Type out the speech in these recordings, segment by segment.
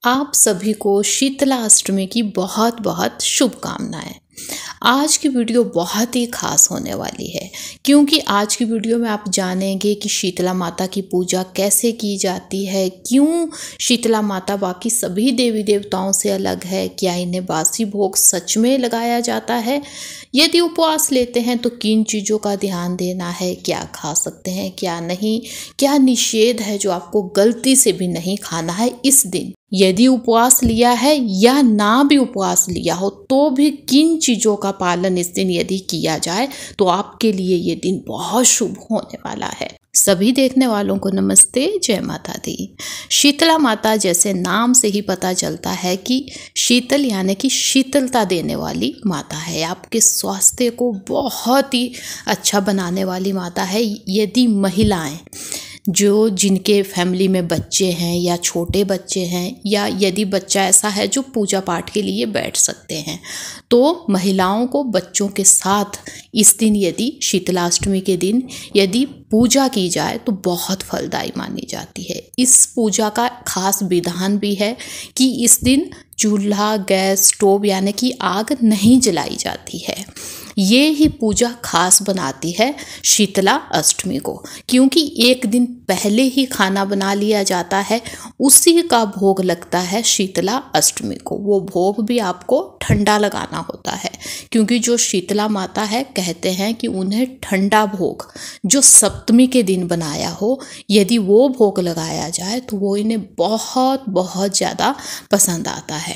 आप सभी को शीतला अष्टमी की बहुत बहुत शुभकामनाएं। आज की वीडियो बहुत ही खास होने वाली है क्योंकि आज की वीडियो में आप जानेंगे कि शीतला माता की पूजा कैसे की जाती है, क्यों शीतला माता बाकी सभी देवी देवताओं से अलग है, क्या इन्हें बासी भोग सच में लगाया जाता है, यदि उपवास लेते हैं तो किन चीज़ों का ध्यान देना है, क्या खा सकते हैं क्या नहीं, क्या निषेध है जो आपको गलती से भी नहीं खाना है इस दिन, यदि उपवास लिया है या ना भी उपवास लिया हो तो भी किन चीज़ों का पालन इस दिन यदि किया जाए तो आपके लिए ये दिन बहुत शुभ होने वाला है। सभी देखने वालों को नमस्ते, जय माता दी। शीतला माता जैसे नाम से ही पता चलता है कि शीतल यानी कि शीतलता देने वाली माता है, आपके स्वास्थ्य को बहुत ही अच्छा बनाने वाली माता है। यदि महिलाएं जो जिनके फैमिली में बच्चे हैं या छोटे बच्चे हैं या यदि बच्चा ऐसा है जो पूजा पाठ के लिए बैठ सकते हैं तो महिलाओं को बच्चों के साथ इस दिन यदि शीतलाष्टमी के दिन यदि पूजा की जाए तो बहुत फलदायी मानी जाती है। इस पूजा का खास विधान भी है कि इस दिन चूल्हा, गैस, स्टोव यानी कि आग नहीं जलाई जाती है। ये ही पूजा खास बनाती है शीतला अष्टमी को, क्योंकि एक दिन पहले ही खाना बना लिया जाता है, उसी का भोग लगता है शीतला अष्टमी को। वो भोग भी आपको ठंडा लगाना होता है क्योंकि जो शीतला माता है कहते हैं कि उन्हें ठंडा भोग जो सप्तमी के दिन बनाया हो यदि वो भोग लगाया जाए तो वो इन्हें बहुत बहुत ज़्यादा पसंद आता है।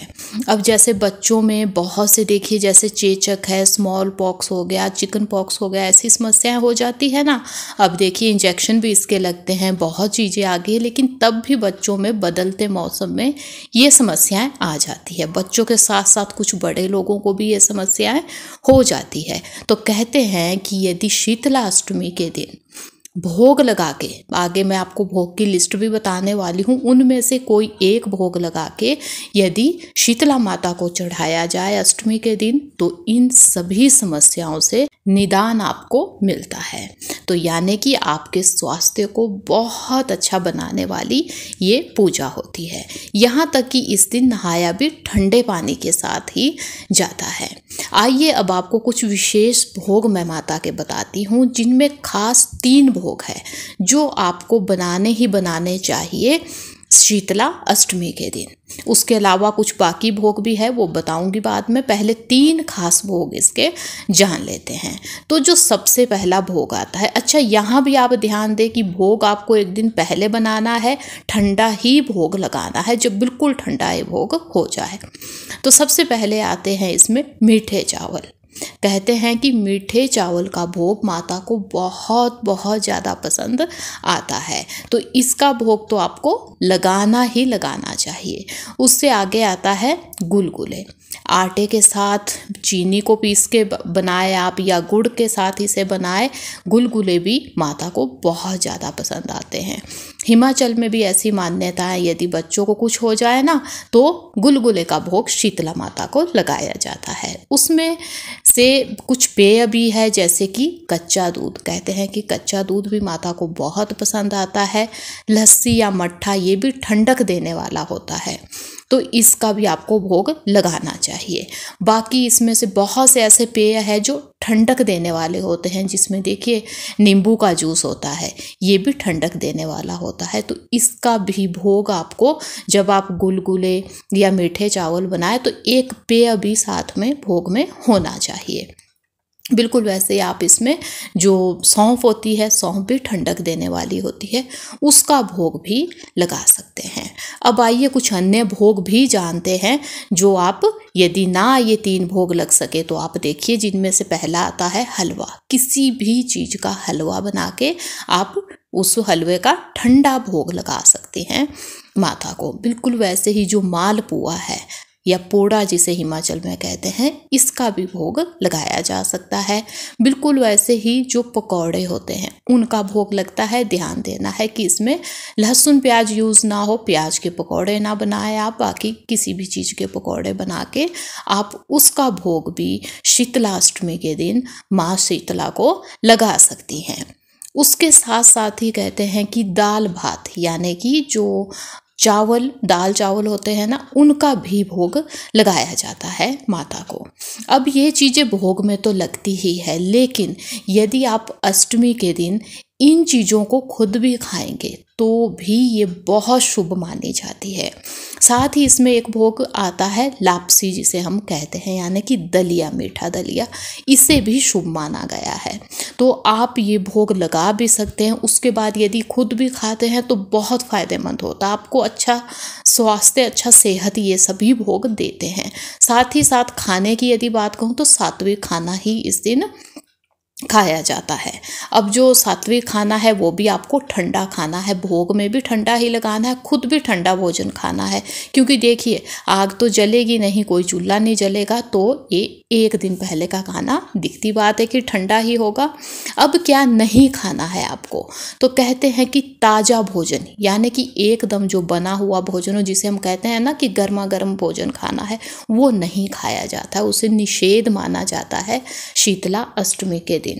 अब जैसे बच्चों में बहुत से देखिए जैसे चेचक है, स्मॉल पॉक्स हो गया, चिकन पॉक्स हो गया, ऐसी समस्याएं हो जाती है ना। अब देखिए इंजेक्शन भी इसके लगते हैं, बहुत चीज़ें आ गई, लेकिन तब भी बच्चों में बदलते मौसम में ये समस्याएं आ जाती है। बच्चों के साथ साथ कुछ बड़े लोगों को भी ये समस्याएं हो जाती है। तो कहते हैं कि यदि शीतला अष्टमी के दिन भोग लगा के, आगे मैं आपको भोग की लिस्ट भी बताने वाली हूँ, उनमें से कोई एक भोग लगा के यदि शीतला माता को चढ़ाया जाए अष्टमी के दिन तो इन सभी समस्याओं से निदान आपको मिलता है। तो यानी कि आपके स्वास्थ्य को बहुत अच्छा बनाने वाली ये पूजा होती है। यहाँ तक कि इस दिन नहाया भी ठंडे पानी के साथ ही जाता है। आइए अब आपको कुछ विशेष भोग मैं माता के बताती हूँ जिनमें खास 3 भोग है जो आपको बनाने ही बनाने चाहिए शीतला अष्टमी के दिन। उसके अलावा कुछ बाकी भोग भी है, वो बताऊंगी बाद में। पहले 3 खास भोग इसके जान लेते हैं। तो जो सबसे पहला भोग आता है, अच्छा यहाँ भी आप ध्यान दें कि भोग आपको एक दिन पहले बनाना है, ठंडा ही भोग लगाना है, जब बिल्कुल ठंडा ये भोग हो जाए। तो सबसे पहले आते हैं इसमें मीठे चावल। कहते हैं कि मीठे चावल का भोग माता को बहुत बहुत ज़्यादा पसंद आता है, तो इसका भोग तो आपको लगाना ही लगाना चाहिए। उससे आगे आता है गुलगुले। आटे के साथ चीनी को पीस के बनाए आप या गुड़ के साथ इसे बनाए, गुलगुले भी माता को बहुत ज़्यादा पसंद आते हैं। हिमाचल में भी ऐसी मान्यता है, यदि बच्चों को कुछ हो जाए ना तो गुलगुले का भोग शीतला माता को लगाया जाता है। उसमें से कुछ पेय भी है जैसे कि कच्चा दूध। कहते हैं कि कच्चा दूध भी माता को बहुत पसंद आता है। लस्सी या मट्ठा ये भी ठंडक देने वाला होता है, तो इसका भी आपको भोग लगाना चाहिए। बाकी इसमें से बहुत से ऐसे पेय है जो ठंडक देने वाले होते हैं, जिसमें देखिए नींबू का जूस होता है, ये भी ठंडक देने वाला होता है। तो इसका भी भोग आपको जब आप गुलगुले या मीठे चावल बनाए तो एक पेय भी साथ में भोग में होना चाहिए। बिल्कुल वैसे आप इसमें जो सौंफ होती है, सौंफ भी ठंडक देने वाली होती है, उसका भोग भी लगा सकते हैं। अब आइए कुछ अन्य भोग भी जानते हैं जो आप यदि ना ये 3 भोग लग सके तो आप देखिए, जिनमें से पहला आता है हलवा। किसी भी चीज़ का हलवा बना के आप उस हलवे का ठंडा भोग लगा सकते हैं माता को। बिल्कुल वैसे ही जो मालपुआ है या पोड़ा जिसे हिमाचल में कहते हैं, इसका भी भोग लगाया जा सकता है। बिल्कुल वैसे ही जो पकौड़े होते हैं उनका भोग लगता है। ध्यान देना है कि इसमें लहसुन प्याज यूज़ ना हो, प्याज के पकौड़े ना बनाए आप, बाकी किसी भी चीज़ के पकौड़े बना के आप उसका भोग भी शीतलाष्टमी के दिन माँ शीतला को लगा सकती हैं। उसके साथ साथ ही कहते हैं कि दाल भात यानी कि जो चावल, दाल चावल होते हैं ना, उनका भी भोग लगाया जाता है माता को। अब ये चीज़ें भोग में तो लगती ही है, लेकिन यदि आप अष्टमी के दिन इन चीज़ों को खुद भी खाएंगे तो भी ये बहुत शुभ मानी जाती है। साथ ही इसमें एक भोग आता है लापसी, जिसे हम कहते हैं, यानी कि दलिया, मीठा दलिया, इसे भी शुभ माना गया है। तो आप ये भोग लगा भी सकते हैं। उसके बाद यदि खुद भी खाते हैं तो बहुत फ़ायदेमंद होता है, आपको अच्छा स्वास्थ्य, अच्छा सेहत, ये सभी भोग देते हैं। साथ ही साथ खाने की यदि बात कहूँ तो सात्विक खाना ही इस दिन खाया जाता है। अब जो सात्विक खाना है वो भी आपको ठंडा खाना है, भोग में भी ठंडा ही लगाना है, खुद भी ठंडा भोजन खाना है। क्योंकि देखिए, आग तो जलेगी नहीं, कोई चूल्हा नहीं जलेगा, तो ये एक दिन पहले का खाना दिखती बात है कि ठंडा ही होगा। अब क्या नहीं खाना है आपको, तो कहते हैं कि ताज़ा भोजन, यानी कि एकदम जो बना हुआ भोजन हो, जिसे हम कहते हैं ना कि गर्मा गर्म भोजन खाना है, वो नहीं खाया जाता, उसे निषेध माना जाता है शीतला अष्टमी के दिन।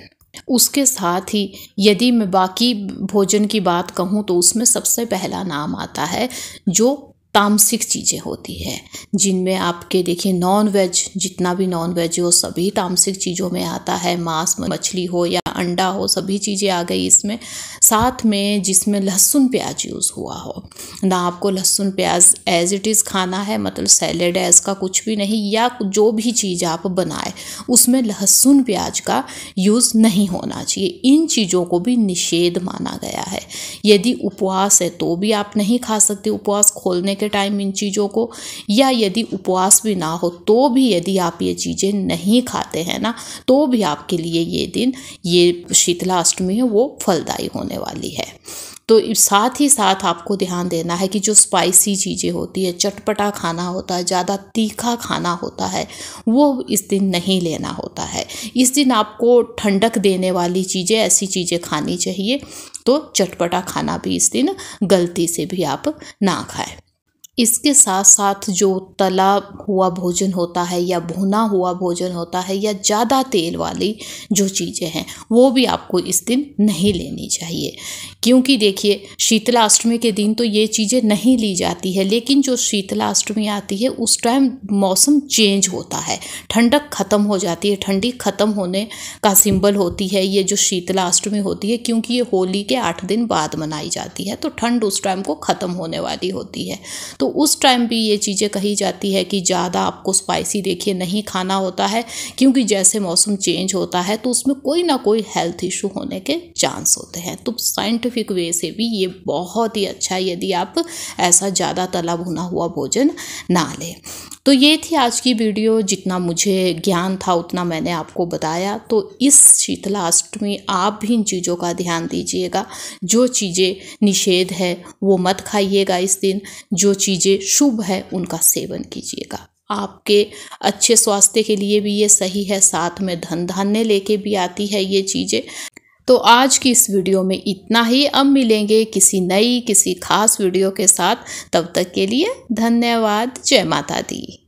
उसके साथ ही यदि मैं बाकी भोजन की बात कहूँ तो उसमें सबसे पहला नाम आता है जो तामसिक चीज़ें होती है, जिनमें आपके देखिए नॉन वेज, जितना भी नॉन वेज हो सभी तामसिक चीज़ों में आता है। मांस, मछली हो या अंडा हो, सभी चीज़ें आ गई इसमें। साथ में जिसमें लहसुन प्याज यूज़ हुआ हो ना, आपको लहसुन प्याज एज इट इज़ खाना है, मतलब सैलेड है, इसका कुछ भी नहीं, या जो भी चीज़ आप बनाए उसमें लहसुन प्याज का यूज़ नहीं होना चाहिए। इन चीज़ों को भी निषेध माना गया है। यदि उपवास है तो भी आप नहीं खा सकते उपवास खोलने के टाइम इन चीज़ों को, या यदि उपवास भी ना हो तो भी यदि आप ये चीज़ें नहीं खाते हैं ना, तो भी आपके लिए ये दिन, ये शीतला अष्टमी है, वो फलदायी होने वाली है। तो साथ ही साथ आपको ध्यान देना है कि जो स्पाइसी चीज़ें होती है, चटपटा खाना होता है, ज़्यादा तीखा खाना होता है, वो इस दिन नहीं लेना होता है। इस दिन आपको ठंडक देने वाली चीज़ें, ऐसी चीज़ें खानी चाहिए। तो चटपटा खाना भी इस दिन गलती से भी आप ना खाएं। इसके साथ साथ जो तला हुआ भोजन होता है या भुना हुआ भोजन होता है या ज़्यादा तेल वाली जो चीज़ें हैं, वो भी आपको इस दिन नहीं लेनी चाहिए। क्योंकि देखिए, शीतला अष्टमी के दिन तो ये चीज़ें नहीं ली जाती है, लेकिन जो शीतला अष्टमी आती है उस टाइम मौसम चेंज होता है, ठंडक ख़त्म हो जाती है, ठंडी ख़त्म होने का सिंबल होती है ये जो शीतला अष्टमी होती है। क्योंकि ये होली के 8 दिन बाद मनाई जाती है, तो ठंड उस टाइम को ख़त्म होने वाली होती है। तो उस टाइम भी ये चीज़ें कही जाती है कि ज़्यादा आपको स्पाइसी देखिए नहीं खाना होता है, क्योंकि जैसे मौसम चेंज होता है तो उसमें कोई ना कोई हेल्थ इशू होने के चांस होते हैं। तो साइंटिफिक वे से भी ये बहुत ही अच्छा है यदि आप ऐसा ज़्यादा तला भुना हुआ भोजन ना लें। तो ये थी आज की वीडियो, जितना मुझे ज्ञान था उतना मैंने आपको बताया। तो इस शीतला अष्टमी आप भी इन चीज़ों का ध्यान दीजिएगा। जो चीज़ें निषेध है वो मत खाइएगा इस दिन, जो चीज़ें शुभ है उनका सेवन कीजिएगा। आपके अच्छे स्वास्थ्य के लिए भी ये सही है, साथ में धन धान्य लेके भी आती है ये चीज़ें। तो आज की इस वीडियो में इतना ही। अब मिलेंगे किसी खास वीडियो के साथ, तब तक के लिए धन्यवाद। जय माता दी।